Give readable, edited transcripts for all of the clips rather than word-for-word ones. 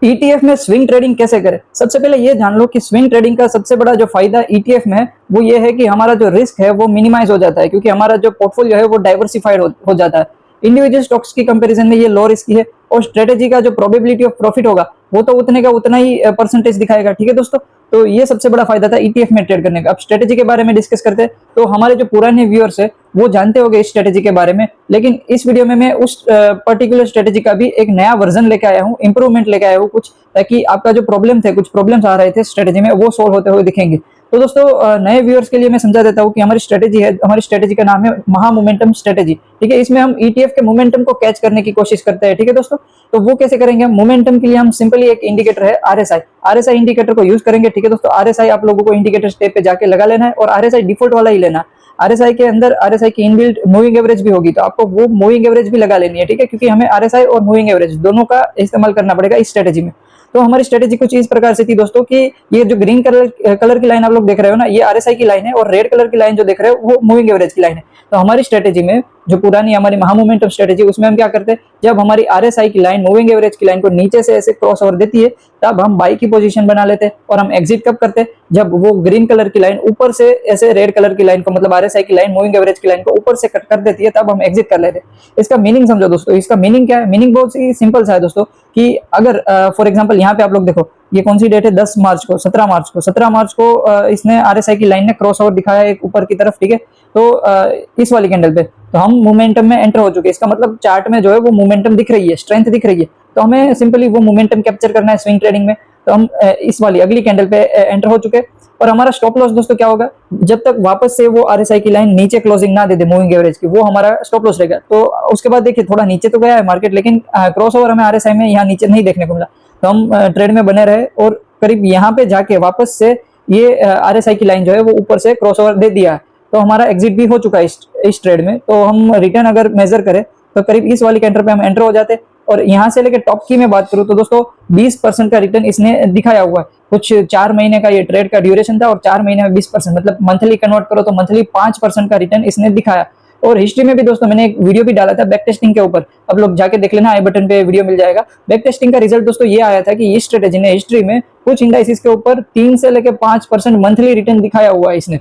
ETF में swing trading कैसे करें? सबसे पहले ये जान लो कि स्विंग ट्रेडिंग का सबसे बड़ा जो फायदा ईटीएफ में है वो ये है कि हमारा जो रिस्क है वो मिनिमाइज हो जाता है, क्योंकि हमारा जो पोर्टफोलियो है वो डाइवर्सिफाइड हो जाता है। इंडिविजुअल स्टॉक्स की कंपैरिजन में ये लो रिस्क है, और स्ट्रेटेजी का जो प्रोबेबिलिटी ऑफ प्रॉफिट होगा वो तो उतने का उतना ही परसेंटेज दिखाएगा। ठीक है दोस्तों, तो ये सबसे बड़ा फायदा था ईटीएफ में ट्रेड करने का। अब स्ट्रेटेजी के बारे में डिस्कस करते हैं। तो हमारे जो पुराने व्यूअर्स है वो जानते होंगे इस स्ट्रेटेजी के बारे में, लेकिन इस वीडियो में मैं उस पर्टिकुलर स्ट्रेटेजी का भी एक नया वर्जन लेके आया हूँ, इंप्रूवमेंट लेके आया हूँ कुछ, ताकि आपका जो प्रॉब्लम थे, कुछ प्रॉब्लम्स आ रहे थे स्ट्रेटेजी में, वो सोल्व होते हुए दिखेंगे। तो दोस्तों नए व्यूअर्स के लिए मैं समझा देता हूँ कि हमारी स्ट्रेटेजी है, हमारी स्ट्रेटेजी का नाम है महा मोमेंटम स्ट्रेटेजी। ठीक है, इसमें हम ईटीएफ के मोमेंटम को कैच करने की कोशिश करते हैं। ठीक है दोस्तों, तो वो कैसे करेंगे? मोमेंटम के लिए हम सिंपली एक इंडिकेटर है आरएसआई, आरएसआई इंडिकेटर को यूज करेंगे। ठीक है दोस्तों, आरएसआई आप लोगों को इंडिकेटर स्टेप पे जाके लगा लेना है, और आरएसआई डिफॉल्ट वाला ही लेना है। आरएसआई के अंदर आरएसआई की इनबिल्ट मूविंग एवरेज भी होगी, तो आपको वो मूविंग एवरेज भी लगा लेनी है। ठीक है, क्योंकि हमें आरएसआई और मूविंग एवरेज दोनों का इस्तेमाल करना पड़ेगा इस स्ट्रेटेजी में। तो हमारी स्ट्रेटेजी कुछ इस प्रकार से थी दोस्तों कि ये जो ग्रीन कलर की लाइन आप लोग देख रहे हो ना, ये आरएसआई की लाइन है, और रेड कलर की लाइन जो देख रहे हो वो मूविंग एवरेज की लाइन है। तो हमारी स्ट्रेटेजी में जो पुरानी हमारी महा मोमेंटम स्ट्रेटेजी, उसमें हम क्या करते हैं, जब हमारी आरएसआई की लाइन मूविंग एवरेज की लाइन को नीचे से ऐसे क्रॉस ओवर देती है, तब हम बाई की पोजीशन बना लेते हैं। और हम एग्जिट कब करते हैं? जब वो ग्रीन कलर की लाइन ऊपर से ऐसे रेड कलर की लाइन को, मतलब आरएसआई की लाइन मूविंग एवरेज की लाइन को ऊपर से कट कर देती है, तब हम एग्जिट कर लेते हैं। इसका मीनिंग समझो दोस्तों। इसका मीनिंग क्या है? मीनिंग बहुत ही सिंपल सा है दोस्तों, कि अगर फॉर एग्जांपल यहाँ पे आप लोग देखो, ये कौन सी डेट है? 10 मार्च को, 17 मार्च को, 17 मार्च को इसने आरएसआई की लाइन ने क्रॉस ओवर दिखाया एक ऊपर की तरफ। ठीक है, तो इस वाली कैंडल पे तो हम मोमेंटम में एंटर हो चुके हैं। इसका मतलब चार्ट में जो है वो मोमेंटम दिख रही है, स्ट्रेंथ दिख रही है। तो हमें सिंपली वो मोमेंटम कैप्चर करना है स्विंग ट्रेडिंग में। तो हम इस वाली अगली कैंडल पे एंटर हो चुके हैं, और हमारा स्टॉप लॉस दोस्तों क्या होगा? जब तक वापस से वो आरएसआई की लाइन नीचे क्लोजिंग ना दे दे मूविंग एवरेज की, वो हमारा स्टॉप लॉस रहेगा। तो उसके बाद देखिए थोड़ा नीचे तो गया है मार्केट, लेकिन क्रॉस ओवर हमें आरएसआई में यहाँ नीचे नहीं देखने को मिला। तो हम ट्रेड में बने रहे, और करीब यहाँ पे जाके वापस से ये आरएसआई की लाइन जो है वो ऊपर से क्रॉस ओवर दे दिया है। तो हमारा एग्जिट भी हो चुका है इस ट्रेड में। तो हम रिटर्न अगर मेजर करें तो करीब इस वाली कैंटर पे हम एंटर हो जाते हैं। और यहाँ से लेकर टॉप की मैं बात करूँ तो दोस्तों 20% का रिटर्न इसने दिखाया हुआ है। कुछ 4 महीने का ये ट्रेड का ड्यूरेशन था, और 4 महीने में 20%, मतलब मंथली कन्वर्ट करो तो मंथली 5% का रिटर्न इसने दिखाया। और हिस्ट्री में भी दोस्तों मैंने एक वीडियो भी डाला था बैक टेस्टिंग के ऊपर, आप लोग जाके देख लेना, आई बटन पे वीडियो मिल जाएगा। बैक टेस्टिंग का रिजल्ट दोस्तों ये आया था कि इस स्ट्रेटेजी ने हिस्ट्री में कुछ इंडाइसिस के ऊपर 3 से लेकर 5% मंथली रिटर्न दिखाया हुआ है इसने।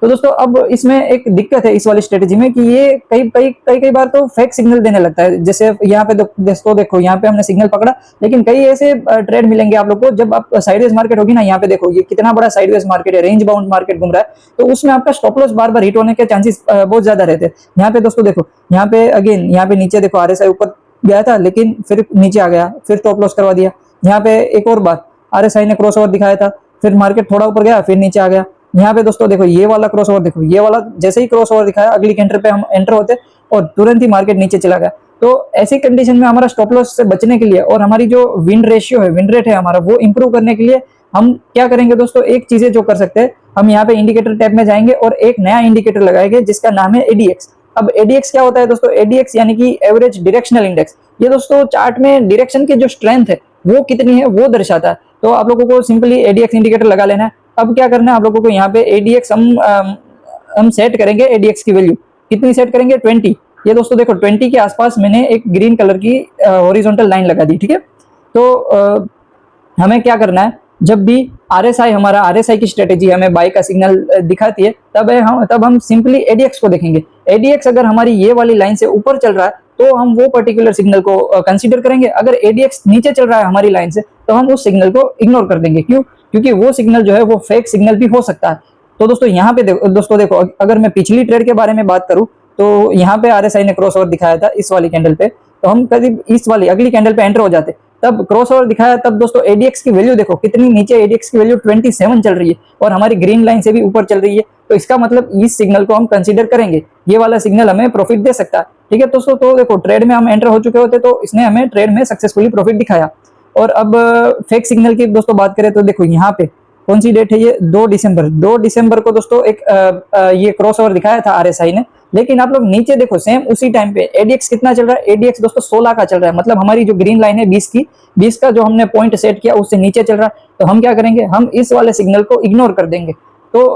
तो दोस्तों अब इसमें एक दिक्कत है इस वाली स्ट्रेटेजी में कि ये कई बार तो फेक सिग्नल देने लगता है। जैसे यहाँ पे दोस्तों देखो, यहाँ पे हमने सिग्नल पकड़ा, लेकिन कई ऐसे ट्रेड मिलेंगे आप लोग को, जब आप साइडवेज मार्केट होगी ना, यहाँ पे देखो ये कितना बड़ा साइडवेज मार्केट है, रेंज बाउंड मार्केट घूम रहा है, तो उसमें आपका स्टॉप लॉस बार बार हिट होने के चांसेस बहुत ज्यादा रहते हैं। यहाँ पे दोस्तों देखो, यहाँ पे अगेन, यहाँ पे नीचे देखो आरएसआई ऊपर गया था, लेकिन फिर नीचे आ गया, फिर स्टॉप लॉस करवा दिया। यहाँ पे एक और बात, आरएसआई ने क्रॉस ओवर दिखाया था, फिर मार्केट थोड़ा ऊपर गया, फिर नीचे आ गया। यहाँ पे दोस्तों देखो ये वाला क्रॉस ओवर, देखो ये वाला जैसे ही क्रॉस ओवर दिखाया, अगली कैंटर पे हम एंटर होते और तुरंत ही मार्केट नीचे चला गया। तो ऐसी कंडीशन में हमारा स्टॉप लॉस से बचने के लिए, और हमारी जो विन रेशियो है, विन रेट है हमारा, वो इंप्रूव करने के लिए हम क्या करेंगे दोस्तों? एक चीजें जो कर सकते हैं, हम यहाँ पे इंडिकेटर टैब में जाएंगे और एक नया इंडिकेटर लगाएंगे जिसका नाम है एडीएक्स। अब एडीएक्स क्या होता है दोस्तों? एडीएक्स यानी कि एवरेज डायरेक्शनल इंडेक्स। ये दोस्तों चार्ट में डायरेक्शन की जो स्ट्रेंथ है वो कितनी है वो दर्शाता है। तो आप लोगों को सिंपली एडीएक्स इंडिकेटर लगा लेना है। अब क्या करना है आप लोगों को? यहाँ पे एडीएक्स हम सेट करेंगे। एडीएक्स की वैल्यू कितनी सेट करेंगे? 20। ये दोस्तों देखो 20 के आसपास मैंने एक ग्रीन कलर की हॉरिजॉन्टल लाइन लगा दी। ठीक है, तो हमें क्या करना है, जब भी आरएसआई, हमारा आरएसआई की स्ट्रेटेजी हमें बाय का सिग्नल दिखाती है, तब हम सिंपली एडीएक्स को देखेंगे। एडीएक्स अगर हमारी ये वाली लाइन से ऊपर चल रहा है तो हम वो पर्टिकुलर सिग्नल को कंसीडर करेंगे। अगर एडीएक्स नीचे चल रहा है हमारी लाइन से, तो हम उस सिग्नल को इग्नोर कर देंगे। क्यों? क्योंकि वो सिग्नल जो है वो फेक सिग्नल भी हो सकता है। तो दोस्तों यहाँ पे दोस्तों देखो, अगर मैं पिछली ट्रेड के बारे में बात करूं तो यहाँ पे आरएसआई ने क्रॉस ओवर दिखाया था इस वाली कैंडल पे, तो हम करीब इस वाली अगली कैंडल पे एंटर हो जाते, तब क्रॉस ओवर दिखाया, तब दोस्तों एडीएक्स की वैल्यू देखो कितनी नीचे, एडीएक्स की वैल्यू 27 चल रही है और हमारी ग्रीन लाइन से भी ऊपर चल रही है। तो इसका मतलब इस सिग्नल को हम कंसीडर करेंगे, ये वाला सिग्नल हमें प्रॉफिट दे सकता है। ठीक है दोस्तों, तो देखो ट्रेड में हम एंटर हो चुके होते तो इसने हमें ट्रेड में सक्सेसफुली प्रॉफिट दिखाया। और अब फेक सिग्नल की दोस्तों बात करें तो देखो यहाँ पे कौन सी डेट है, ये 2 दिसंबर। 2 दिसंबर को दोस्तों एक ये क्रॉस ओवर दिखाया था आरएसआई ने, लेकिन आप लोग नीचे देखो सेम उसी टाइम पे एडीएक्स कितना चल रहा है? एडीएक्स दोस्तों 16 का चल रहा है, मतलब हमारी जो ग्रीन लाइन है 20 का जो हमने पॉइंट सेट किया उससे नीचे चल रहा है। तो हम क्या करेंगे? हम इस वाले सिग्नल को इग्नोर कर देंगे। तो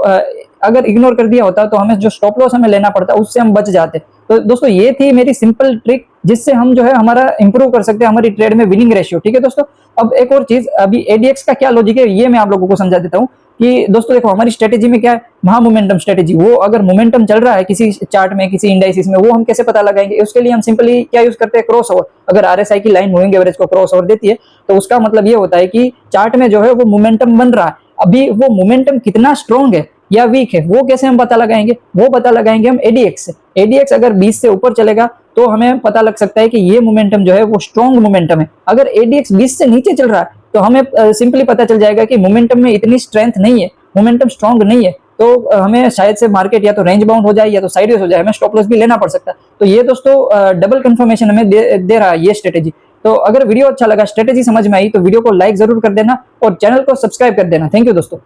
अगर इग्नोर कर दिया होता तो हमें जो स्टॉप लॉस हमें लेना पड़ता उससे हम बच जाते। तो दोस्तों ये थी मेरी सिंपल ट्रिक जिससे हम जो है हमारा इंप्रूव कर सकते हैं हमारी ट्रेड में विनिंग रेशियो। ठीक है दोस्तों, अब एक और चीज, अभी एडीएक्स का क्या लॉजिक है ये मैं आप लोगों को समझा देता हूँ कि दोस्तों देखो हमारी स्ट्रेटेजी में क्या है, महा मोमेंटम स्ट्रेटेजी। वो अगर मोमेंटम चल रहा है किसी चार्ट में, किसी इंडाइसिस में, वो हम कैसे पता लगाएंगे? उसके लिए हम सिंपली क्या यूज करते हैं, क्रॉस ओवर। अगर आरएसआई की लाइन मूविंग एवरेज को क्रॉस ओवर देती है तो उसका मतलब ये होता है कि चार्ट में जो है वो मोमेंटम बन रहा है। अभी वो मोमेंटम कितना स्ट्रॉन्ग है या वीक है वो कैसे हम पता लगाएंगे? वो पता लगाएंगे हम एडीएक्स से। एडीएक्स अगर 20 से ऊपर चलेगा तो हमें पता लग सकता है कि ये मोमेंटम जो है वो स्ट्रॉन्ग मोमेंटम है। अगर एडीएक्स 20 से नीचे चल रहा है तो हमें सिंपली पता चल जाएगा कि मोमेंटम में इतनी स्ट्रेंथ नहीं है, मोमेंटम स्ट्रॉन्ग नहीं है। तो हमें शायद से मार्केट या तो रेंज बाउंड हो जाए या तो साइडवेज हो जाए, हमें स्टॉप लॉस भी लेना पड़ सकता है। तो ये दोस्तों डबल कंफर्मेशन हमें दे रहा है ये स्ट्रेटेजी। तो अगर वीडियो अच्छा लगा, स्ट्रेटेजी समझ में आई, तो वीडियो को लाइक जरूर कर देना और चैनल को सब्सक्राइब कर देना। थैंक यू दोस्तों।